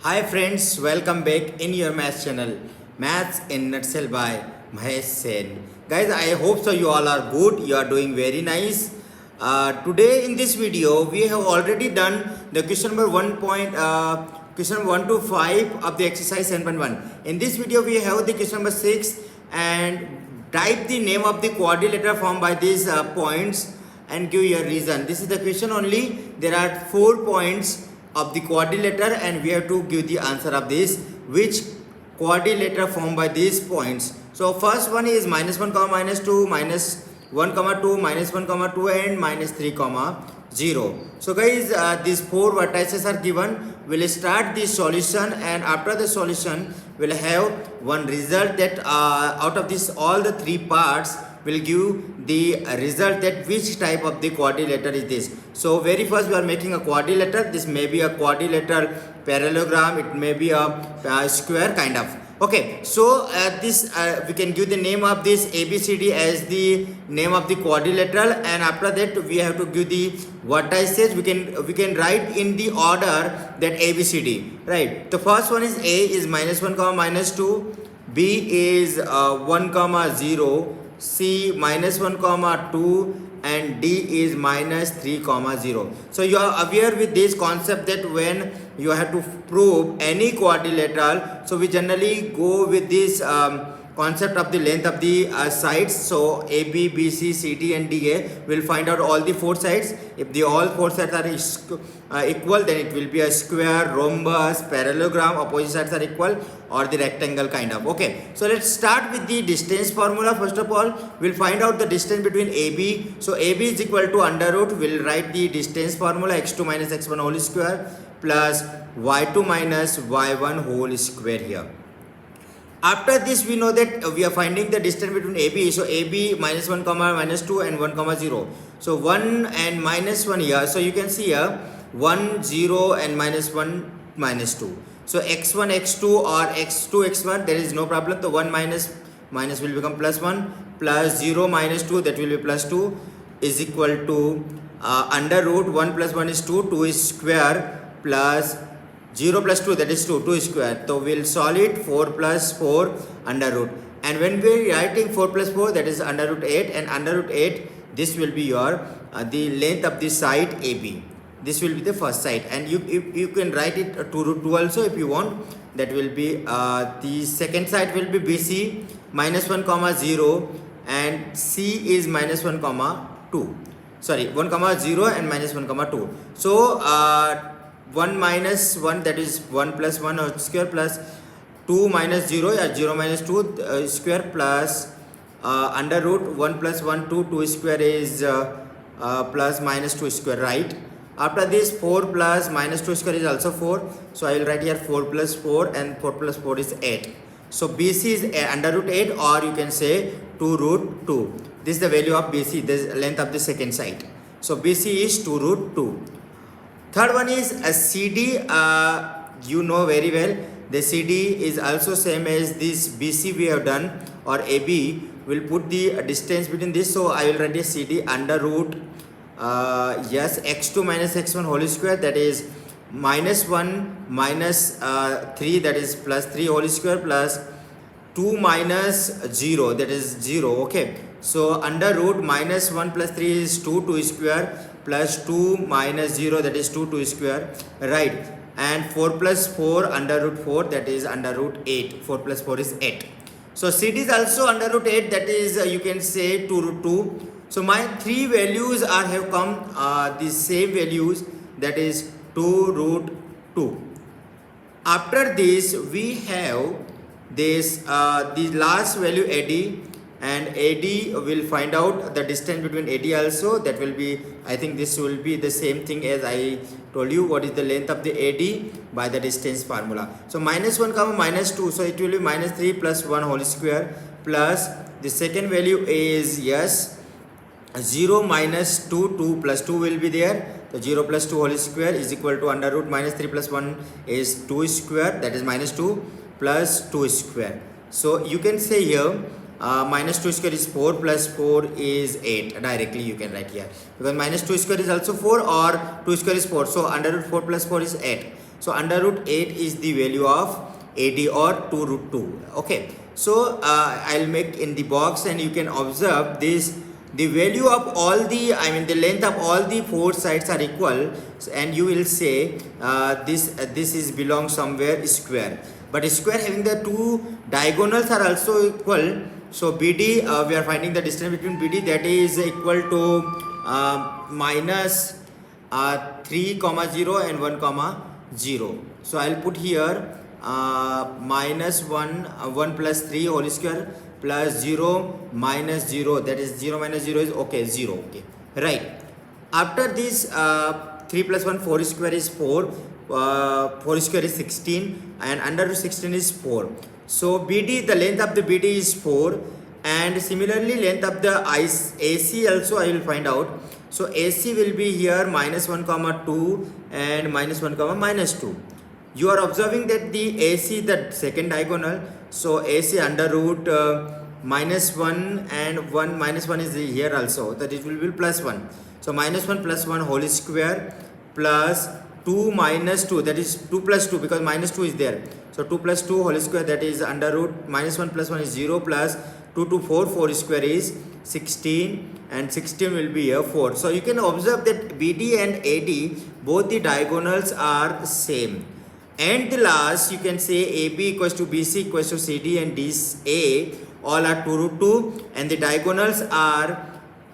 Hi friends, welcome back in your maths channel, Maths in Nutshell by Mahesh Sen. Guys, I hope so you all are good, you are doing very nice. Today in this video, we have already done the question number question 1 to 5 of the exercise 7.1. In this video, we have the question number 6 and type the name of the quadrilateral formed by these points and give your reason. This is the question only. There are 4 points of the quadrilateral and we have to give the answer of this, which quadrilateral formed by these points. So first one is minus 1 comma minus 2, minus 1 comma 2, minus 1 comma 2 and minus 3 comma 0. So guys, these 4 vertices are given. We'll start the solution and after the solution we'll have one result that out of this all the 3 parts will give the result that which type of the quadrilateral is this. So very first we are making a quadrilateral. This may be a quadrilateral parallelogram, it may be a square kind of. Okay, so this we can give the name of this ABCD as the name of the quadrilateral, and after that we have to give the vertices. We can write in the order that ABCD. Right. The first one is A is minus 1 comma minus 2, B is 1 comma 0, C minus 1 comma 2 and D is minus 3 comma 0. So you are aware with this concept that when you have to prove any quadrilateral, so we generally go with this concept of the length of the sides. So AB, BC, CD and DA will find out all the 4 sides. If the all 4 sides are equal, then it will be a square, rhombus, parallelogram, opposite sides are equal, or the rectangle kind of. Okay, so let's start with the distance formula. First of all, we'll find out the distance between AB. So AB is equal to under root. We'll write the distance formula x2 minus x1 whole square plus y2 minus y1 whole square here. After this, we know that we are finding the distance between AB. So AB minus 1 comma minus 2 and 1 comma 0. So 1 and minus 1 here. So you can see here 1 0 and minus 1 minus 2. So x1 x2 or x2 x1, there is no problem. The 1 minus will become plus 1 plus 0 minus 2, that will be plus 2, is equal to under root 1 plus 1 is 2, 2 is square plus 0 plus 2, that is 2, 2 is square. So we'll solve it 4 plus 4 under root. And when we are writing 4 plus 4, that is under root 8, and under root 8, this will be your the length of the side AB. This will be the first side, and you can write it 2 root 2 also if you want. That will be the second side will be BC minus 1 comma 0 and C is minus 1 comma 2. Sorry, 1 comma 0 and minus 1 comma 2. So 1 minus 1, that is 1 plus 1 whole square plus 2 minus 0 or 0 minus 2 square plus under root 1 plus 1 2 square is plus minus 2 square, right? After this 4 plus minus 2 square is also 4. So I will write here 4 plus 4 and 4 plus 4 is 8. So BC is under root 8, or you can say 2 root 2. This is the value of BC, this is length of the second side. So BC is 2 root 2. Third one is a CD. You know very well the CD is also same as this BC we have done, or AB. We'll put the distance between this. So I will write a CD under root x2 minus x1 whole square, that is minus 1 minus 3, that is plus 3 whole square plus 2 minus 0, that is 0. Okay, so under root minus 1 plus 3 is 2 square plus 2 minus 0, that is 2 square, right? And 4 plus 4 under root 4, that is under root 8. 4 plus 4 is 8. So CD is also under root 8, that is you can say 2 root 2. So my 3 values have come the same values, that is 2 root 2. After this we have this the last value AD, and AD will find out the distance between AD also. That will be, I think this will be the same thing as I told you what is the length of the AD by the distance formula. So minus 1 comma minus 2, so it will be minus 3 plus 1 whole square plus the second value is 0 minus 2, 2 plus 2 will be there. The 0 plus 2 whole square is equal to under root minus 3 plus 1 is 2 square, that is minus 2 plus 2 square. So you can say here minus 2 square is 4 plus 4 is 8. Directly you can write here, because minus 2 square is also 4 or 2 square is 4. So under root 4 plus 4 is 8. So under root 8 is the value of AD or 2 root 2. Okay, so I'll make in the box, and you can observe this. The value of all the, the length of all the four sides are equal, and you will say this is belong somewhere square. But square having the two diagonals are also equal. So BD, we are finding the distance between BD, that is equal to minus 3 comma 0 and 1 comma 0. So I'll put here minus 1 plus 3 whole square plus 0 minus 0, that is 0 minus 0 is okay, 0. Okay, right. After this 3 plus 1, 4 square is 4, 4 square is 16, and under root 16 is 4. So BD, the length of the BD is 4, and similarly length of the AC also I will find out. So AC will be here minus 1 comma 2 and minus 1 comma minus 2. You are observing that the AC, the second diagonal, so AC under root minus 1 and 1 minus 1 is here also, that it will be plus 1. So minus 1 plus 1 whole square plus 2 minus 2, that is 2 plus 2 because minus 2 is there. So 2 plus 2 whole square, that is under root minus 1 plus 1 is 0 plus 2 to 4, 4 square is 16, and 16 will be here 4. So you can observe that BD and AD, both the diagonals are same. And the last, you can say AB equals to BC equals to CD, and DA all are 2 root 2, and the diagonals are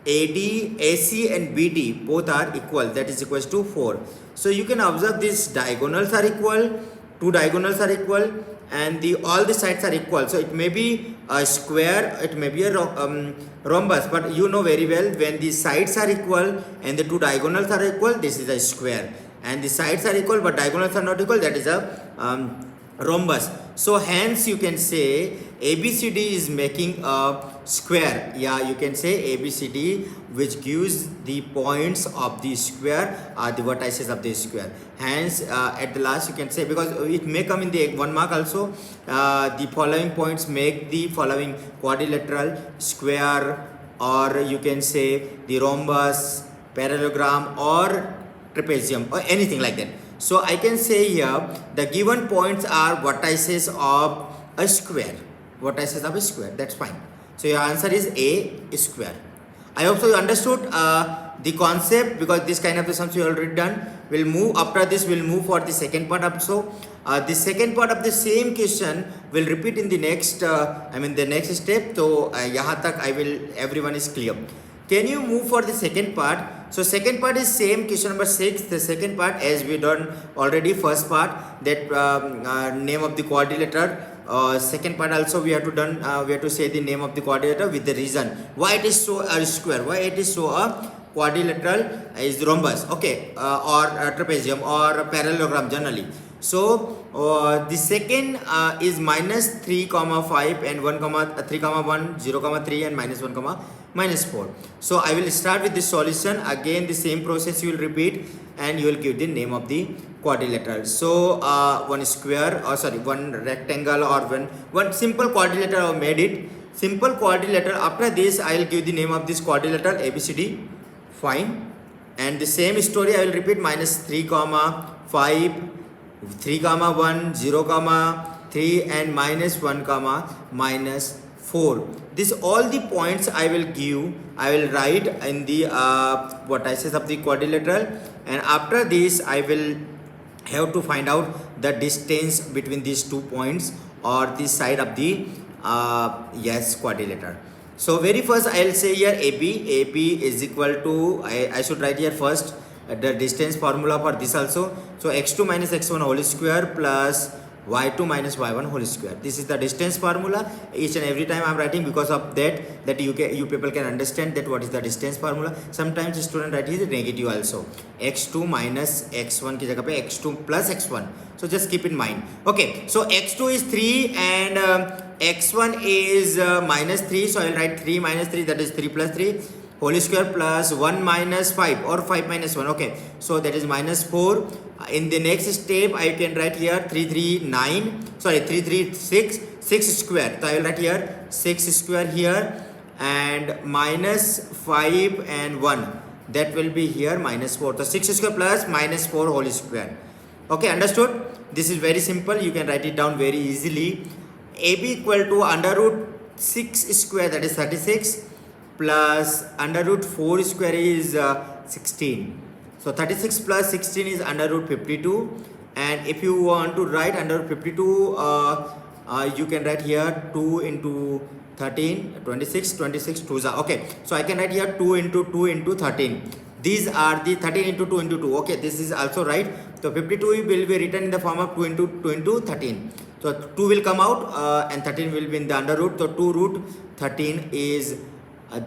AD, AC and BD both are equal, that is equals to 4. So you can observe these diagonals are equal, two diagonals are equal, and all the sides are equal. So it may be a square, it may be a rhombus, but you know very well when the sides are equal and the two diagonals are equal, this is a square. And the sides are equal but diagonals are not equal, that is a rhombus. So hence you can say ABCD is making a square. Yeah, you can say ABCD, which gives the points of the square are the vertices of the square. Hence at the last you can say, because it may come in the 1 mark also, the following points make the following quadrilateral, square, or you can say the rhombus, parallelogram, or trapezium, or anything like that. So I can say here the given points are vertices of a square. Vertices of a square, that's fine. So your answer is A square. I hope so you understood the concept, because this kind of the sums we already done. We'll move after this, we'll move for the second part also. The second part of the same question will repeat in the next the next step. So yahan tak everyone is clear. Can you move for the second part? So second part is same, question number 6. The second part, as we done already first part, that name of the quadrilateral. Second part also we have to done. We have to say the name of the quadrilateral with the reason why it is so a square, why it is so a quadrilateral is rhombus, okay, or trapezium or parallelogram generally. So the second is minus 3 comma 5 and 1 comma 3 comma 1 0 comma 3 and minus 1 comma minus 4. So I will start with the solution. Again the same process you will repeat, and you will give the name of the quadrilateral. So one square, or sorry, one rectangle, or one simple quadrilateral I made it. Simple quadrilateral. After this I will give the name of this quadrilateral ABCD. Fine. And the same story I will repeat, minus 3 comma 5, 3 comma 1, 0 comma 3 and minus 1 comma minus 4. This all the points I will give, I will write in the vertices of the quadrilateral, and after this I will have to find out the distance between these 2 points or the side of the quadrilateral. So very first I will say here AB is equal to, I should write here first the distance formula for this also. So x2 minus x1 whole square plus y2 minus y1 whole square. This is the distance formula. Each and every time I am writing, because of that you people can understand that what is the distance formula. Sometimes student write is negative also. x2 minus x1 ki jagah pe x2 plus x1. So just keep in mind. Okay, so x2 is 3 and x1 is minus 3. So I will write 3 minus 3, that is 3 plus 3 whole square plus 1 minus 5 or 5 minus 1. Okay, so that is minus 4. In the next step I can write here 6 square. So I will write here 6 square here, and minus 5 and 1, that will be here minus 4. So 6 square plus minus 4 whole square. Okay, understood? This is very simple. You can write it down very easily. AB equal to under root 6 square, that is 36, plus under root 4 square is 16. So 36 plus 16 is under root 52. And if you want to write under root 52, you can write here 2 into 13, 26, 26, 2s are. Okay, so I can write here 2 into 13. These are the 13 into 2 into 2. Okay, this is also right. So 52 will be written in the form of 2 into 13. So 2 will come out and 13 will be in the under root. So 2 root 13 is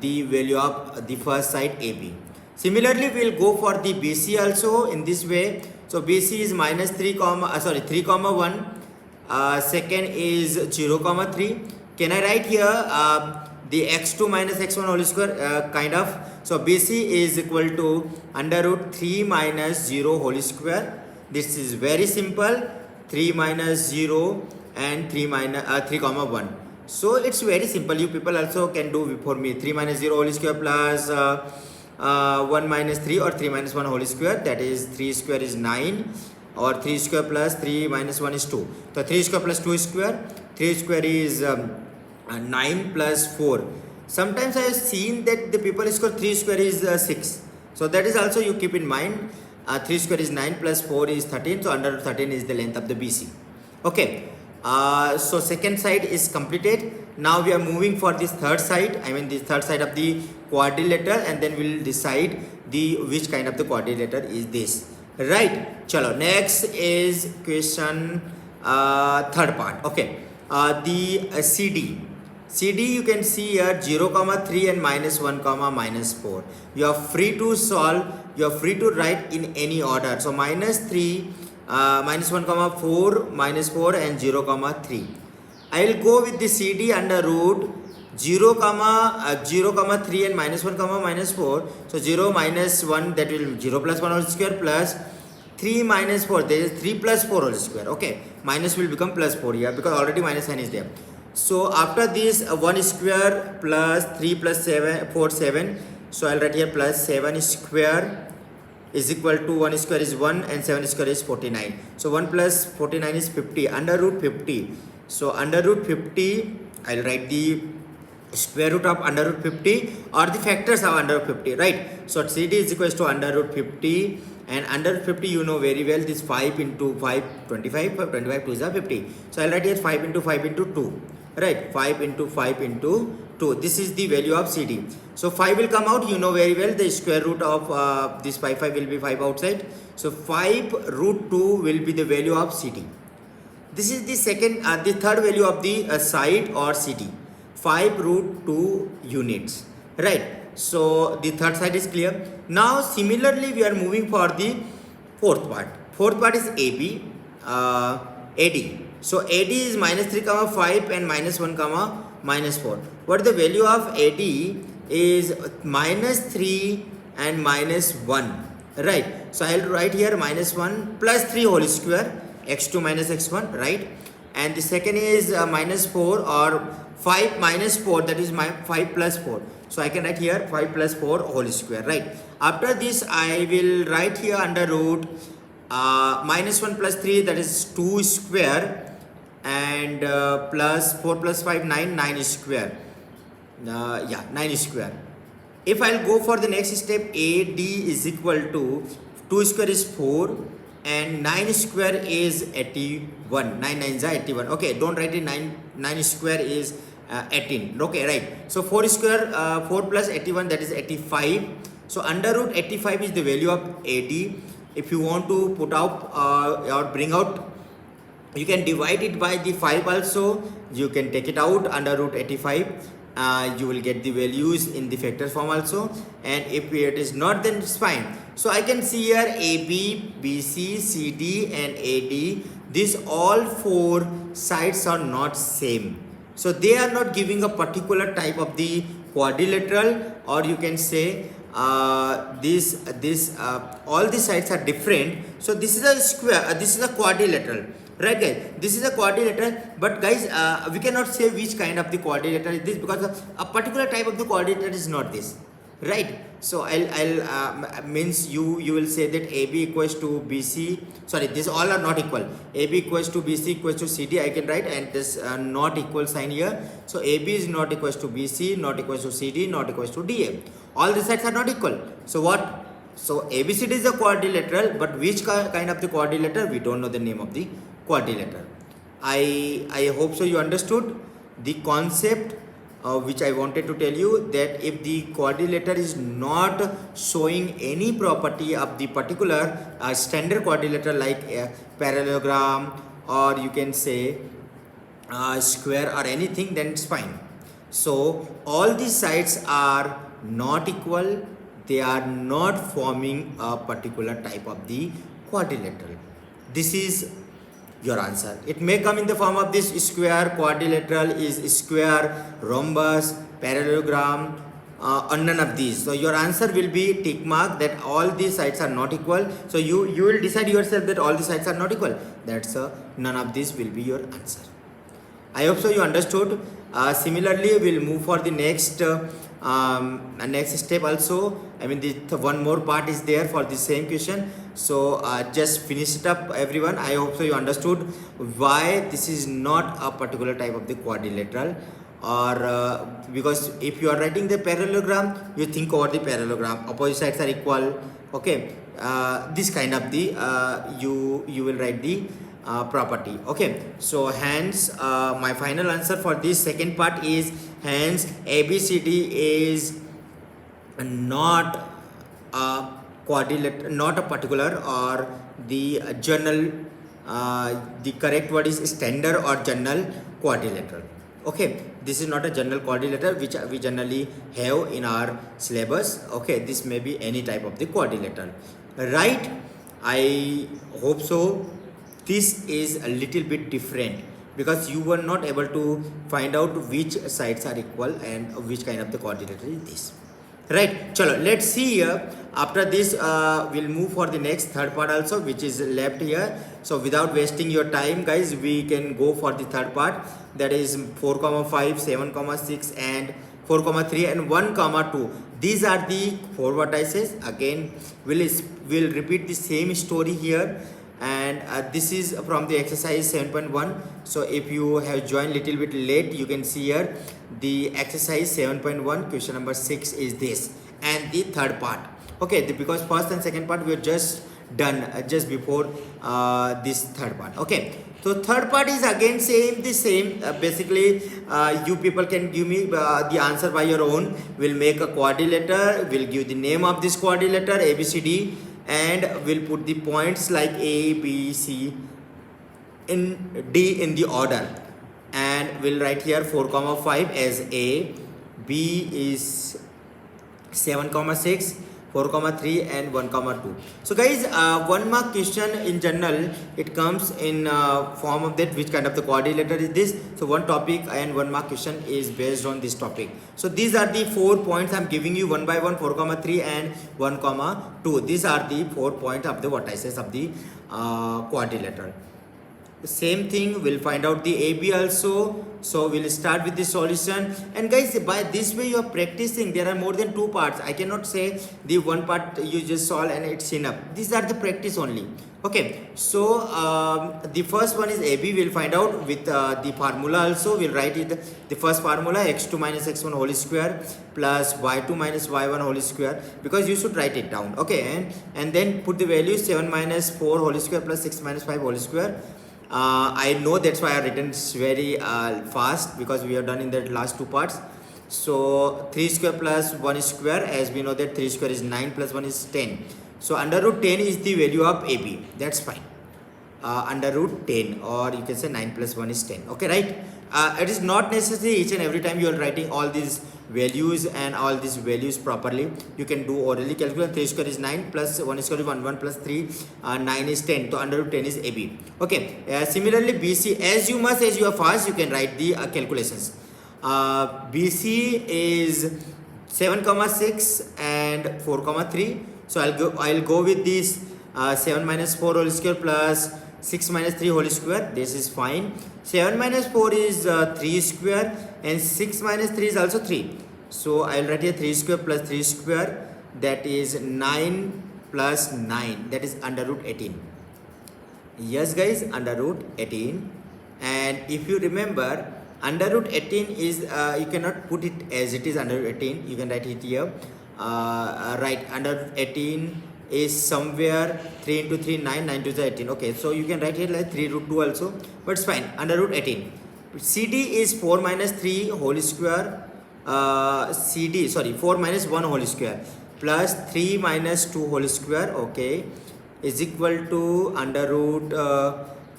the value of the first side AB. Similarly, we will go for the BC also in this way. So BC is minus 3 comma 1. Second is 0 comma 3. Can I write here the x2 minus x1 whole square kind of? So BC is equal to under root 3 minus 0 whole square. This is very simple. 3 minus 0 and 3 comma 1. So it's very simple. You people also can do before me. 3 minus 0 whole square plus 1 minus 3 or 3 minus 1 whole square. That is 3 square is 9. Or 3 square plus 3 minus 1 is 2. So 3 square plus 2 square. 3 square is 9 plus 4. Sometimes I have seen that the people score 3 square is 6. So that is also you keep in mind. 3 square is 9 plus 4 is 13. So under 13 is the length of the BC. Okay. So second side is completed. Now we are moving for this third side. I mean the third side of the quadrilateral, and then we will decide the which kind of the quadrilateral is this. Right. Chalo. Next is question third part. Okay. The CD. CD you can see here 0 comma 3 and minus 1 comma minus 4. You are free to solve. You are free to write in any order. So minus 3, minus 1 comma 4, minus 4 and 0 comma 3. I will go with the CD under root 0 comma 3 and minus 1 comma minus 4. So 0 minus 1, that will 0 plus 1 whole square plus 3 minus 4. There is 3 plus 4 whole square. Okay, minus will become plus 4 here because already minus sign is there. So after this 1 square plus 3 plus 7, 4, 7. So I'll write here plus 7 square is equal to 1 square is 1 and 7 square is 49. So 1 plus 49 is 50 under root 50. So under root 50, I'll write the square root of under root 50 or the factors of under root 50, right? So CD is equal to under root 50, and under root 50 you know very well this 5 into 5, 25, 25 2 is 50. So I'll write here 5 into 5 into 2, right? 5 into 5 into 2. This is the value of CD. So 5 will come out, you know very well the square root of this 5 will be 5 outside. So 5 root 2 will be the value of CD. This is the second, the third value of the side or CD. 5 root 2 units, right? So the third side is clear. Now similarly we are moving for the fourth part. Fourth part is AB, AD. So AD is minus 3 comma 5 and minus 1 comma minus 4. What the value of AD is minus 3 and minus 1, right? So I will write here minus 1 plus 3 whole square, x2 minus x1, right? And the second is minus 4 or 5 minus 4, that is my 5 plus 4. So I can write here 5 plus 4 whole square, right? After this I will write here under root minus 1 plus 3, that is 2 square, and plus 4 plus 5, 9 square. 9 square. If I'll go for the next step, AD is equal to 2 square is 4 and 9 square is 81. 9 9s are 81. Okay, don't write it 9 square is 18. Okay, right. So 4 square, 4 plus 81, that is 85. So under root 85 is the value of AD. If you want to put out or bring out, you can divide it by the 5 also. You can take it out under root 85. You will get the values in the factor form also, and if it is not, then it's fine. So I can see here AB, BC, CD and AD. These all 4 sides are not same. So they are not giving a particular type of the quadrilateral, or you can say all the sides are different. So this is a square, this is a quadrilateral. Right guys, this is a quadrilateral, but guys we cannot say which kind of the quadrilateral is this, because a particular type of the quadrilateral is not this. right? So I'll means you will say that AB equals to BC. Sorry, these all are not equal. AB equals to BC equals to CD. I can write, and this not equal sign here. So AB is not equals to BC, not equals to CD, not equals to DA. All the sides are not equal. So what? So ABCD is a quadrilateral, but which kind of the quadrilateral? We don't know the name of the quadrilateral. I hope so you understood the concept, which I wanted to tell you, that if the quadrilateral is not showing any property of the particular standard quadrilateral like a parallelogram, or you can say square or anything, then it's fine. So all these sides are not equal, they are not forming a particular type of the quadrilateral. This is your answer. It may come in the form of this square, quadrilateral is square, rhombus, parallelogram, or none of these. So your answer will be tick mark, that all these sides are not equal. So you will decide yourself that all the sides are not equal. That's none of these will be your answer. I hope so you understood. Similarly, we'll move for the next next step also. I mean, the one more part is there for the same question. So just finish it up, everyone. I hope so you understood why this is not a particular type of the quadrilateral, or because if you are writing the parallelogram, you think over the parallelogram, opposite sides are equal. Okay, this kind of the you will write the property. Okay, so hence my final answer for this second part is, hence ABCD is not a quadrilateral, not a particular, or the general, the correct word is standard or general quadrilateral. Okay, this is not a general quadrilateral which we generally have in our syllabus. Okay, this may be any type of the quadrilateral, right? I hope so. This is a little bit different because you were not able to find out which sides are equal and which kind of the quadrilateral is this, right? Chalo, let's see here. After this we'll move for the next third part also, which is left here. So without wasting your time, guys, we can go for the third part, that is 4,5, 7,6 and 4,3 and 1,2. These are the four vertices. Again, we'll repeat the same story here, and this is from the exercise 7.1. so if you have joined little bit late, you can see here the exercise 7.1 question number 6 is this, and the third part. Okay, because first and second part we are just done just before this third part. Okay, so third part is again the same. Basically you people can give me the answer by your own. We'll make a quadrilateral, we'll give the name of this quadrilateral ABCD, and we'll put the points like A, B, C, in D in the order, and we'll write here 4,5 as A, B is 7,6, 4,3 and 1,2. So guys, 1 mark question in general, it comes in form of that which kind of the quadrilateral is this. So one topic and 1 mark question is based on this topic. So these are the 4 points I'm giving you one by one, 4,3 and 1,2. These are the 4 points of the vertices of the quadrilateral. The same thing, we'll find out the AB also. So we'll start with the solution, and guys, by this way you are practicing. There are more than 2 parts. I cannot say the one part you just solve and it's enough. These are the practice only. Okay, so the first one is AB. We'll find out with the formula also. We'll write it, the first formula, x2 minus x1 whole square plus y2 minus y1 whole square, because you should write it down. Okay, and then put the value 7 minus 4 whole square plus 6 minus 5 whole square. I know that's why I've written very fast, because we have done in the last 2 parts. So 3 square plus 1 square, as we know that 3 square is 9 plus 1 is 10. So under root 10 is the value of AB. That's fine. Under root 10, or you can say 9 plus 1 is 10. Okay, right? It is not necessary each and every time you are writing all these values and all these values properly. You can do orally calculate. 3 square is 9 plus 1 square is 1, 1 plus 3, 9 is 10. So under root 10 is AB. Okay, similarly BC, as you are fast, you can write the calculations. BC is 7,6 and 4,3. So I'll go with this 7 minus 4 whole square plus 6 minus 3 whole square. This is fine. 7 minus 4 is 3 square and 6 minus 3 is also 3. So I will write here 3 square plus 3 square, that is 9 plus 9, that is under root 18. Yes guys, under root 18. And if you remember, under root 18 is, you cannot put it as it is under root 18, you can write it here. Right, under root 18 is somewhere 3 into 3, 9, 9 to the 18. Okay, so you can write here like 3 root 2 also, but it's fine, under root 18. CD is 4 minus 3 whole square, 4 minus 1 whole square plus 3 minus 2 whole square, okay, is equal to under root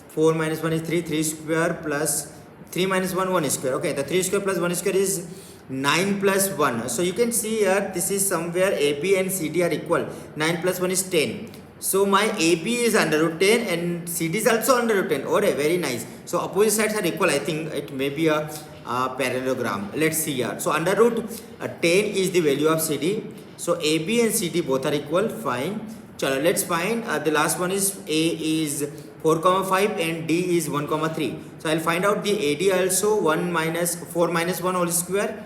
4 minus 1 is 3, 3 square plus 3 minus 1, 1 square. Okay, the 3 square plus 1 square is 9 plus 1. So you can see here, this is somewhere AB and CD are equal. 9 plus 1 is 10. So my AB is under root 10 and CD is also under root 10. Okay, very nice. So opposite sides are equal. I think it may be a parallelogram. Let's see here. So under root 10 is the value of CD. So AB and CD both are equal. Fine. Chalo, let's find the last one is A is 4 comma 5 and D is 1 comma 3. So I'll find out the AD also. 1 minus 4 minus 1 whole square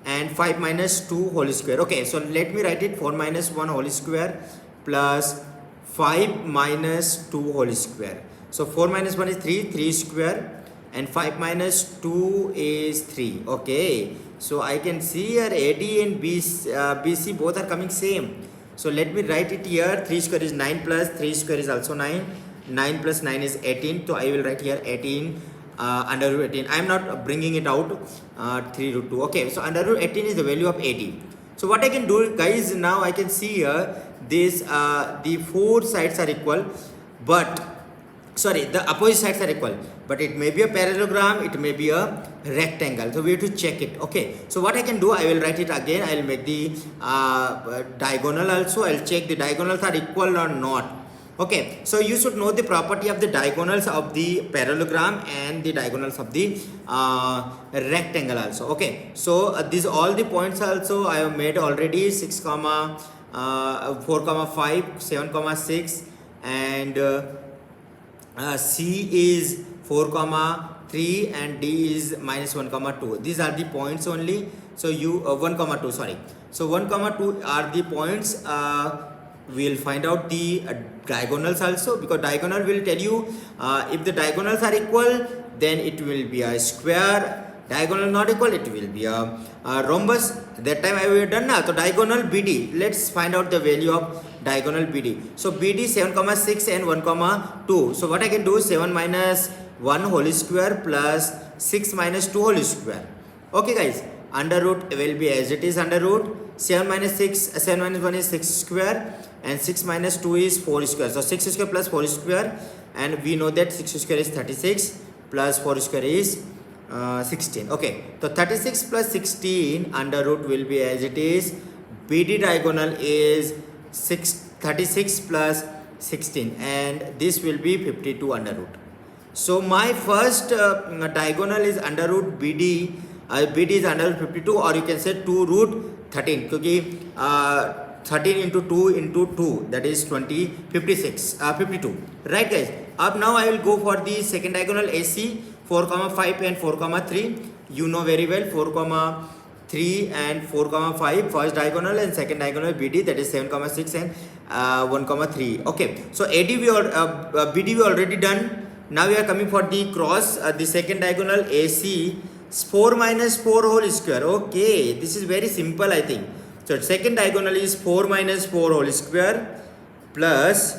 and 5 minus 2 whole square. Okay, so let me write it 4 minus 1 whole square plus 5 minus 2 whole square. So 4 minus 1 is 3, 3 square and 5 minus 2 is 3. Okay, so I can see here AD and BC both are coming same. So let me write it here. 3 square is 9 plus 3 square is also 9. 9 plus 9 is 18. So I will write here 18 under root 18. I am not bringing it out 3 root 2. Okay, so under root 18 is the value of AD. So what I can do guys, now I can see here this the four sides are equal, but sorry, the opposite sides are equal, but it may be a parallelogram, it may be a rectangle, so we have to check it. Okay, so what I can do, I will write it again. I will make the diagonal also. I will check the diagonals are equal or not. Okay, so you should know the property of the diagonals of the parallelogram and the diagonals of the rectangle also. Okay, so these all the points also I have made already. 6 comma 4 comma 5, 7 comma 6, and C is 4 comma 3 and D is minus 1 comma 2. These are the points only. So you 1 comma 2, sorry. So 1 comma 2 are the points. We will find out the diagonals also, because diagonal will tell you if the diagonals are equal, then it will be a square. Diagonal not equal, it will be a rhombus. That time I have done now. So diagonal BD, let's find out the value of diagonal BD. So BD 7 comma 6 and 1 comma 2. So what I can do, 7 minus 1 whole square plus 6 minus 2 whole square. Okay guys, under root will be as it is under root. 7 minus 1 is 6 square and 6 minus 2 is 4 square. So 6 square plus 4 square, and we know that 6 square is 36 plus 4 square is 16. Okay, so 36 plus 16 under root will be as it is. BD diagonal is 36 plus 16, and this will be 52 under root. So my first diagonal is under root BD. BD is under root 52, or you can say 2 root 13, because 13 into 2 into 2, that is 52. Right guys, up now I will go for the second diagonal AC. 4 comma 5 and 4 comma 3. You know very well 4 comma 3 and 4 comma 5 first diagonal, and second diagonal BD, that is 7 comma 6 and 1 comma 3. Okay, so AD BD we already done. Now we are coming for the cross. The second diagonal AC is 4 minus 4 whole square. Okay, this is very simple, I think. So second diagonal is 4 minus 4 whole square plus,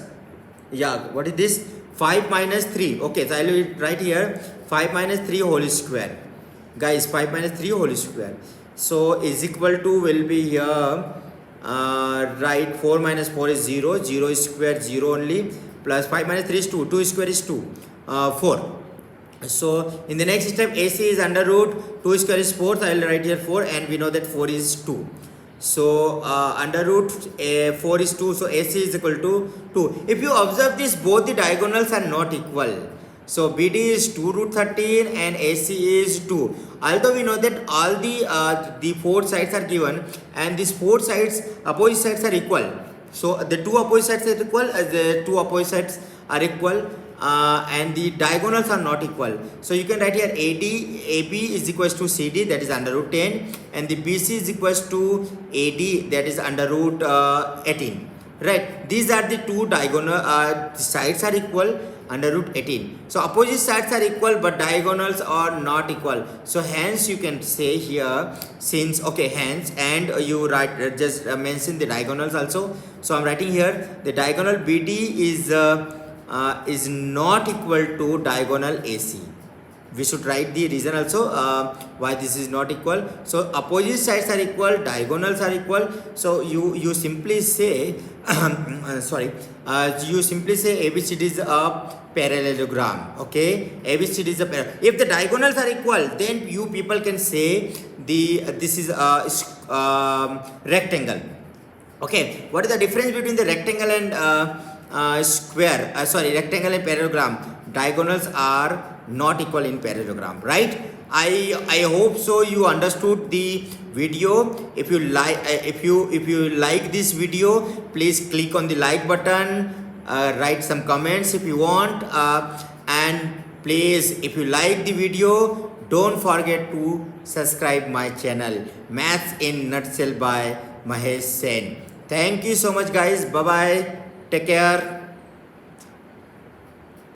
yeah, what is this? 5 minus 3. Okay, so I will write here 5 minus 3 whole square. Guys, 5 minus 3 whole square. So is equal to will be here, right, 4 minus 4 is 0. 0 is square, 0 only. Plus 5 minus 3 is 2. 2 square is 2. 4. So in the next step, AC is under root 2 square is 4. So I will write here 4, and we know that 4 is 2. So under root 4 is 2, so AC is equal to 2. If you observe this, both the diagonals are not equal. So BD is 2 root 13 and AC is 2. Although we know that all the four sides are given, and these four sides, opposite sides are equal. So the two opposite sides are equal, the two opposite sides are equal. and the diagonals are not equal. So you can write here AB is equals to CD, that is under root 10, and the BC is equals to AD, that is under root 18. Right, these are the two diagonal sides are equal under root 18. So opposite sides are equal but diagonals are not equal. So hence you can say here, since hence, and you write just mention the diagonals also. So I'm writing here the diagonal BD is not equal to diagonal AC. We should write the reason also why this is not equal. So opposite sides are equal, diagonals are equal. So you simply say you simply say ABCD is a parallelogram. Okay, ABCD is a if the diagonals are equal, then you people can say this is a rectangle. Okay, what is the difference between the rectangle and square? Rectangle and parallelogram. Diagonals are not equal in parallelogram, right? I hope so you understood the video. If you like this video, please click on the like button, write some comments if you want, and please, if you like the video, don't forget to subscribe my channel Maths in Nutshell by Mahesh Sen. Thank you so much guys. Bye bye, take care.